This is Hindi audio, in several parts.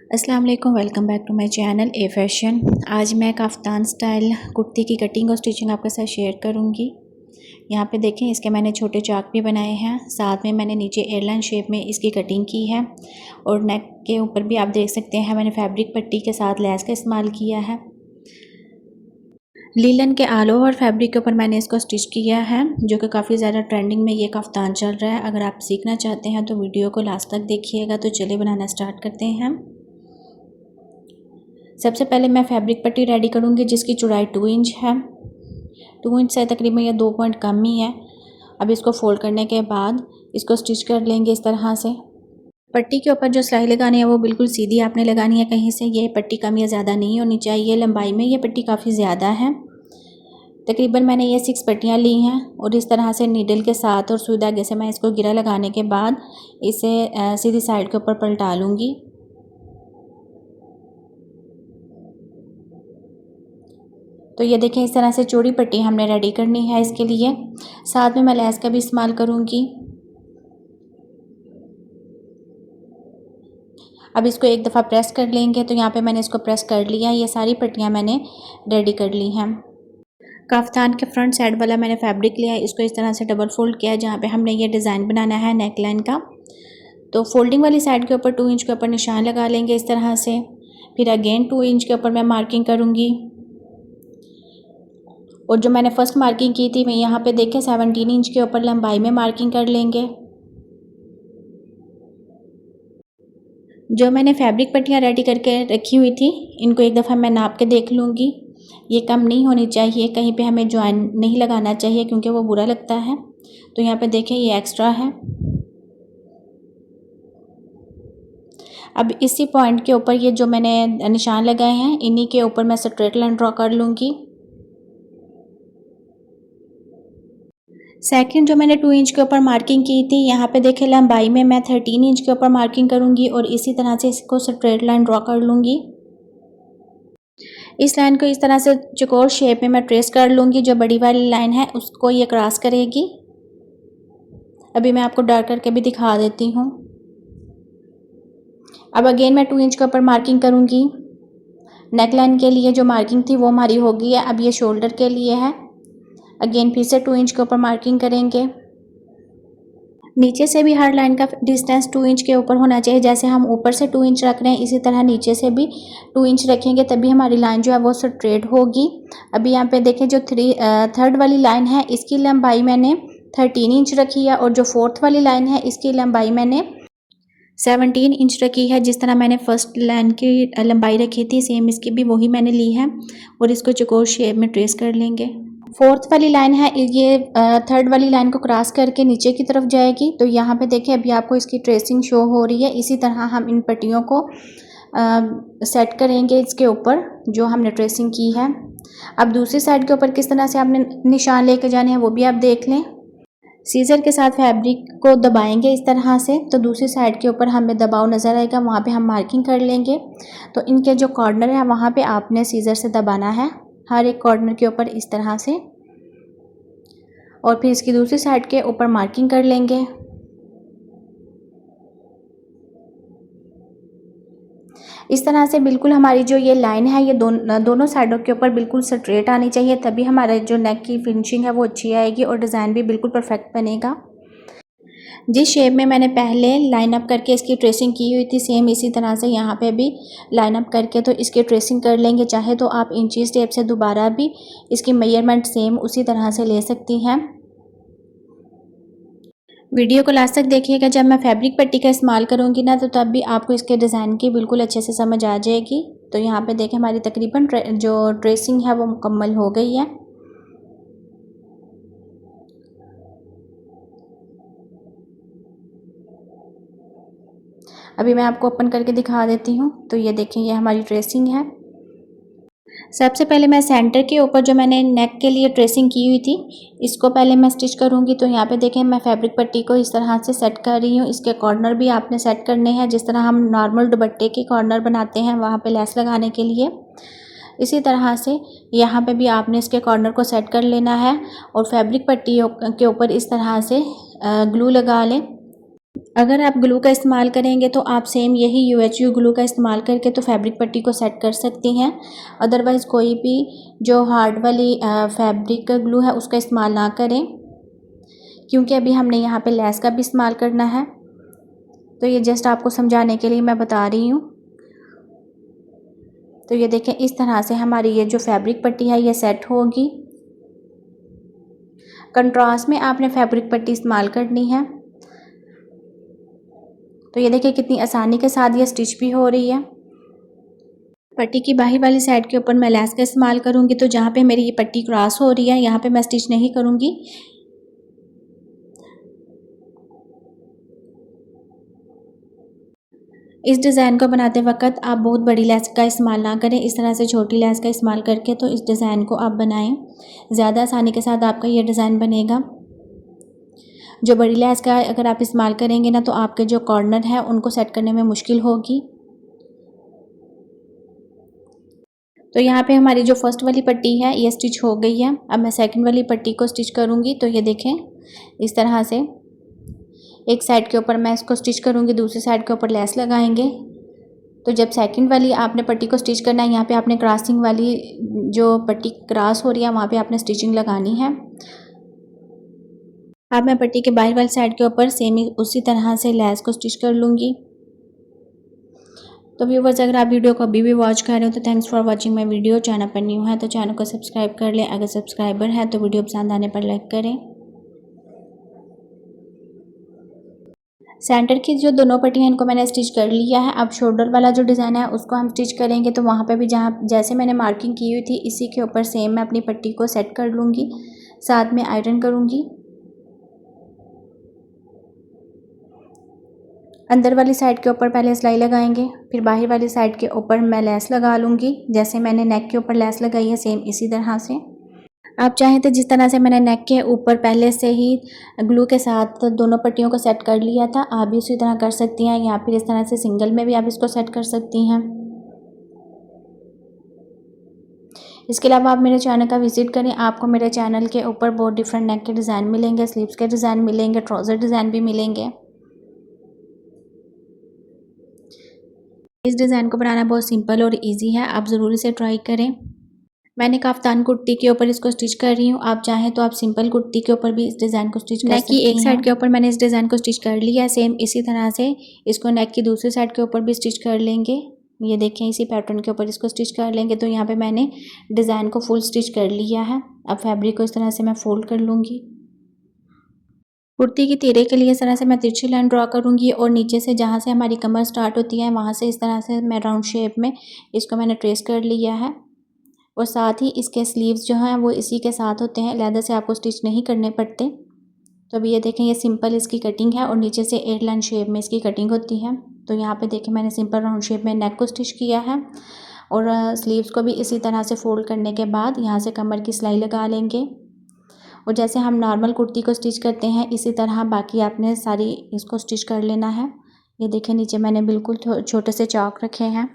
अस्सलाम वालेकुम, welcome back to my channel a fashion. आज मैं काफ्तान स्टाइल कुर्ती की कटिंग और स्टिचिंग आपके साथ शेयर करूंगी। यहाँ पे देखें, इसके मैंने छोटे चाक भी बनाए हैं, साथ में मैंने नीचे एयरलाइन शेप में इसकी कटिंग की है और नेक के ऊपर भी आप देख सकते हैं मैंने फैब्रिक पट्टी के साथ लेस का इस्तेमाल किया है। लीलन के ऑल ओवर फैब्रिक के ऊपर मैंने इसको स्टिच किया है, जो कि काफ़ी ज़्यादा ट्रेंडिंग में ये कफ्तान चल रहा है। अगर आप सीखना चाहते हैं तो वीडियो को लास्ट तक देखिएगा। तो चलिए बनाना स्टार्ट करते हैं। सबसे पहले मैं फैब्रिक पट्टी रेडी करूँगी, जिसकी चौड़ाई 2 इंच है। 2 इंच से तकरीबन ये 2 पॉइंट कम ही है। अब इसको फोल्ड करने के बाद इसको स्टिच कर लेंगे इस तरह से। पट्टी के ऊपर जो सिलाई लगानी है वो बिल्कुल सीधी आपने लगानी है, कहीं से ये पट्टी कम या ज़्यादा नहीं होनी चाहिए। लंबाई में ये पट्टी काफ़ी ज़्यादा है, तकरीबन मैंने ये 6 पट्टियाँ ली हैं और इस तरह से नीडल के साथ और सुई धागे से मैं इसको गिरा लगाने के बाद इसे सीधी साइड के ऊपर पलटा लूँगी। तो ये देखें, इस तरह से चौड़ी पट्टी हमने रेडी करनी है। इसके लिए साथ में मैं लेस का भी इस्तेमाल करूँगी। अब इसको एक दफ़ा प्रेस कर लेंगे। तो यहाँ पे मैंने इसको प्रेस कर लिया। ये सारी पट्टियाँ मैंने रेडी कर ली हैं। काफ्तान के फ्रंट साइड वाला मैंने फैब्रिक लिया है, इसको इस तरह से डबल फोल्ड किया है जहाँ पे हमने ये डिज़ाइन बनाना है नेक लाइन का। तो फोल्डिंग वाली साइड के ऊपर 2 इंच के ऊपर निशान लगा लेंगे इस तरह से। फिर अगेन 2 इंच के ऊपर मैं मार्किंग करूँगी और जो मैंने फर्स्ट मार्किंग की थी मैं यहाँ पे देखें 17 इंच के ऊपर लंबाई में मार्किंग कर लेंगे। जो मैंने फैब्रिक पट्टियाँ रेडी करके रखी हुई थी, इनको एक दफ़ा मैं नाप के देख लूँगी। ये कम नहीं होनी चाहिए, कहीं पे हमें जॉइन नहीं लगाना चाहिए क्योंकि वो बुरा लगता है। तो यहाँ पे देखें ये एक्स्ट्रा है। अब इसी पॉइंट के ऊपर ये जो मैंने निशान लगाए हैं, इन्हीं के ऊपर मैं स्ट्रेट लाइन ड्रॉ कर लूँगी। सेकंड जो मैंने 2 इंच के ऊपर मार्किंग की थी, यहाँ पे देखें लंबाई में मैं 13 इंच के ऊपर मार्किंग करूँगी और इसी तरह से इसको स्ट्रेट लाइन ड्रॉ कर लूँगी। इस लाइन को इस तरह से चौकोर शेप में मैं ट्रेस कर लूँगी। जो बड़ी वाली लाइन है उसको ये क्रॉस करेगी। अभी मैं आपको डार्क करके भी दिखा देती हूँ। अब अगेन मैं 2 इंच के ऊपर मार्किंग करूँगी। नेक लाइन के लिए जो मार्किंग थी वो हमारी हो गई है। अब ये शोल्डर के लिए है। अगेन फिर से 2 इंच के ऊपर मार्किंग करेंगे। नीचे से भी हर लाइन का डिस्टेंस 2 इंच के ऊपर होना चाहिए। जैसे हम ऊपर से 2 इंच रख रहे हैं, इसी तरह नीचे से भी 2 इंच रखेंगे, तभी हमारी लाइन जो है वो स्ट्रेट होगी। अभी यहाँ पे देखें, जो थर्ड वाली लाइन है इसकी लंबाई मैंने 13 इंच रखी है और जो फोर्थ वाली लाइन है इसकी लंबाई मैंने 17 इंच रखी है। जिस तरह मैंने फर्स्ट लाइन की लंबाई रखी थी, सेम इसकी भी वही मैंने ली है और इसको चौकोर शेप में ट्रेस कर लेंगे। फोर्थ वाली लाइन है, ये थर्ड वाली लाइन को क्रॉस करके नीचे की तरफ जाएगी। तो यहाँ पे देखिए अभी आपको इसकी ट्रेसिंग शो हो रही है। इसी तरह हम इन पट्टियों को सेट करेंगे इसके ऊपर जो हमने ट्रेसिंग की है। अब दूसरी साइड के ऊपर किस तरह से आपने निशान लेके जाने हैं वो भी आप देख लें। सीजर के साथ फैब्रिक को दबाएंगे इस तरह से, तो दूसरी साइड के ऊपर हमें दबाव नज़र आएगा, वहाँ पे हम मार्किंग कर लेंगे। तो इनके जो कॉर्नर है वहाँ पे आपने सीजर से दबाना है, हर एक कॉर्नर के ऊपर इस तरह से, और फिर इसकी दूसरी साइड के ऊपर मार्किंग कर लेंगे। इस तरह से बिल्कुल हमारी जो ये लाइन है ये दोनों साइडों के ऊपर बिल्कुल स्ट्रेट आनी चाहिए, तभी हमारे जो नेक की फिनिशिंग है वो अच्छी आएगी और डिज़ाइन भी बिल्कुल परफेक्ट बनेगा। जिस शेप में मैंने पहले लाइन अप करके इसकी ट्रेसिंग की हुई थी, सेम इसी तरह से यहाँ पे भी लाइन अप करके तो इसकी ट्रेसिंग कर लेंगे। चाहे तो आप इंचीज़ टेप से दोबारा भी इसकी मेजरमेंट सेम उसी तरह से ले सकती हैं। वीडियो को लास्ट तक देखिएगा। जब मैं फैब्रिक पट्टी का इस्तेमाल करूँगी ना, तो तब भी आपको इसके डिज़ाइन की बिल्कुल अच्छे से समझ आ जाएगी। तो यहाँ पे देखें हमारी तकरीबन जो ट्रेसिंग है वो मुकम्मल हो गई है। अभी मैं आपको ओपन करके दिखा देती हूँ। तो ये देखें, ये हमारी ट्रेसिंग है। सबसे पहले मैं सेंटर के ऊपर जो मैंने नेक के लिए ट्रेसिंग की हुई थी, इसको पहले मैं स्टिच करूँगी। तो यहाँ पे देखें मैं फैब्रिक पट्टी को इस तरह से सेट कर रही हूँ। इसके कॉर्नर भी आपने सेट करने हैं, जिस तरह हम नॉर्मल दुपट्टे के कॉर्नर बनाते हैं वहाँ पे लेस लगाने के लिए। इसी तरह से यहाँ पे भी आपने इसके कॉर्नर को सेट कर लेना है और फैब्रिक पट्टी के ऊपर इस तरह से ग्लू लगा लें। अगर आप ग्लू का इस्तेमाल करेंगे तो आप सेम यही UHU ग्लू का इस्तेमाल करके तो फैब्रिक पट्टी को सेट कर सकती हैं। अदरवाइज़ कोई भी जो हार्ड वाली फैब्रिक ग्लू है उसका इस्तेमाल ना करें, क्योंकि अभी हमने यहाँ पे लेस का भी इस्तेमाल करना है। तो ये जस्ट आपको समझाने के लिए मैं बता रही हूँ। तो ये देखें, इस तरह से हमारी ये जो फैब्रिक पट्टी है ये सेट होगी। कंट्रास्ट में आपने फैब्रिक पट्टी इस्तेमाल करनी है। तो ये देखिए कितनी आसानी के साथ ये स्टिच भी हो रही है। पट्टी की बाहरी वाली साइड के ऊपर मैं लेस का इस्तेमाल करूँगी, तो जहाँ पे मेरी ये पट्टी क्रॉस हो रही है यहाँ पे मैं स्टिच नहीं करूँगी। इस डिज़ाइन को बनाते वक्त आप बहुत बड़ी लेस का इस्तेमाल ना करें, इस तरह से छोटी लेस का इस्तेमाल करके तो इस डिज़ाइन को आप बनाएं। ज़्यादा आसानी के साथ आपका ये डिज़ाइन बनेगा। जो बड़ी लेस का अगर आप इस्तेमाल करेंगे ना तो आपके जो कॉर्नर है उनको सेट करने में मुश्किल होगी। तो यहाँ पे हमारी जो फर्स्ट वाली पट्टी है ये स्टिच हो गई है। अब मैं सेकंड वाली पट्टी को स्टिच करूँगी। तो ये देखें, इस तरह से एक साइड के ऊपर मैं इसको स्टिच करूँगी, दूसरी साइड के ऊपर लेस लगाएंगे। तो जब सेकंड वाली आपने पट्टी को स्टिच करना है, यहाँ पे आपने क्रॉसिंग वाली जो पट्टी क्रॉस हो रही है वहाँ पे आपने स्टिचिंग लगानी है। अब मैं पट्टी के बाहर वाली साइड के ऊपर सेम ही उसी तरह से लेस को स्टिच कर लूँगी। तो व्यूअर्स, अगर आप वीडियो को अभी भी वॉच कर रहे हो तो thanks for watching my video. Channel पर न्यू है तो चैनल को सब्सक्राइब कर लें। अगर सब्सक्राइबर है तो वीडियो पसंद आने पर लाइक करें। सेंटर की जो दोनों पट्टियाँ इनको मैंने स्टिच कर लिया है। अब शोल्डर वाला जो डिज़ाइन है उसको हम स्टिच करेंगे। तो वहाँ पे भी जहाँ जैसे मैंने मार्किंग की हुई थी इसी के ऊपर सेम मैं अपनी पट्टी को सेट कर लूँगी, साथ में आयरन करूँगी। अंदर वाली साइड के ऊपर पहले सिलाई लगाएंगे, फिर बाहर वाली साइड के ऊपर मैं लेस लगा लूँगी। जैसे मैंने नेक के ऊपर लेस लगाई है सेम इसी तरह से आप चाहें तो जिस तरह से मैंने नेक के ऊपर पहले से ही ग्लू के साथ दोनों पट्टियों को सेट कर लिया था, आप भी उसी तरह कर सकती हैं, या फिर इस तरह से सिंगल में भी आप इसको सेट कर सकती हैं। इसके अलावा आप मेरे चैनल का विजिट करें, आपको मेरे चैनल के ऊपर बहुत डिफरेंट नेक के डिज़ाइन मिलेंगे, स्लीव्स के डिज़ाइन मिलेंगे, ट्राउज़र डिज़ाइन भी मिलेंगे। इस डिज़ाइन को बनाना बहुत सिंपल और इजी है, आप ज़रूर इसे ट्राई करें। मैंने काफ्तान कुर्ती के ऊपर इसको स्टिच कर रही हूँ, आप चाहें तो आप सिंपल कुर्ती के ऊपर भी इस डिज़ाइन को स्टिच कर सकती हैं। नेक की एक साइड के ऊपर मैंने इस डिज़ाइन को स्टिच कर लिया है, सेम इसी तरह से इसको नेक की दूसरी साइड के ऊपर भी स्टिच कर लेंगे। ये देखें, इसी पैटर्न के ऊपर इसको स्टिच कर लेंगे। तो यहाँ पे मैंने डिज़ाइन को फुल स्टिच कर लिया है। अब फैब्रिक को इस तरह से मैं फोल्ड कर लूँगी। कुर्ती की तिरे के लिए इस तरह से मैं तिरछी लाइन ड्रॉ करूँगी और नीचे से जहाँ से हमारी कमर स्टार्ट होती है वहाँ से इस तरह से मैं राउंड शेप में इसको मैंने ट्रेस कर लिया है। और साथ ही इसके स्लीव्स जो हैं वो इसी के साथ होते हैं, अलग से आपको स्टिच नहीं करने पड़ते। तो अभी ये देखें, ये सिंपल इसकी कटिंग है और नीचे से 8 लाइन शेप में इसकी कटिंग होती है। तो यहाँ पे देखें, मैंने सिंपल राउंड शेप में नेक को स्टिच किया है और स्लीव्स को भी इसी तरह से फोल्ड करने के बाद यहाँ से कमर की सिलाई लगा लेंगे। और जैसे हम नॉर्मल कुर्ती को स्टिच करते हैं इसी तरह बाकी आपने सारी इसको स्टिच कर लेना है। ये देखें, नीचे मैंने बिल्कुल छोटे से चौक रखे हैं।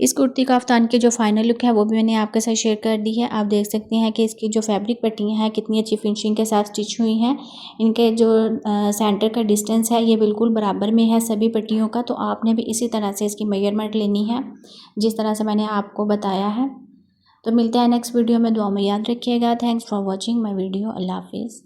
इस कुर्ती काफ्तान की जो फाइनल लुक है वो भी मैंने आपके साथ शेयर कर दी है। आप देख सकते हैं कि इसकी जो फैब्रिक पट्टियाँ हैं कितनी अच्छी फिनिशिंग के साथ स्टिच हुई हैं। इनके जो सेंटर का डिस्टेंस है ये बिल्कुल बराबर में है सभी पट्टियों का। तो आपने भी इसी तरह से इसकी मेजरमेंट लेनी है जिस तरह से मैंने आपको बताया है। तो मिलते हैं नेक्स्ट वीडियो में, दुआ में याद रखिएगा। Thanks for watching my video. अल्लाह हाफिज़।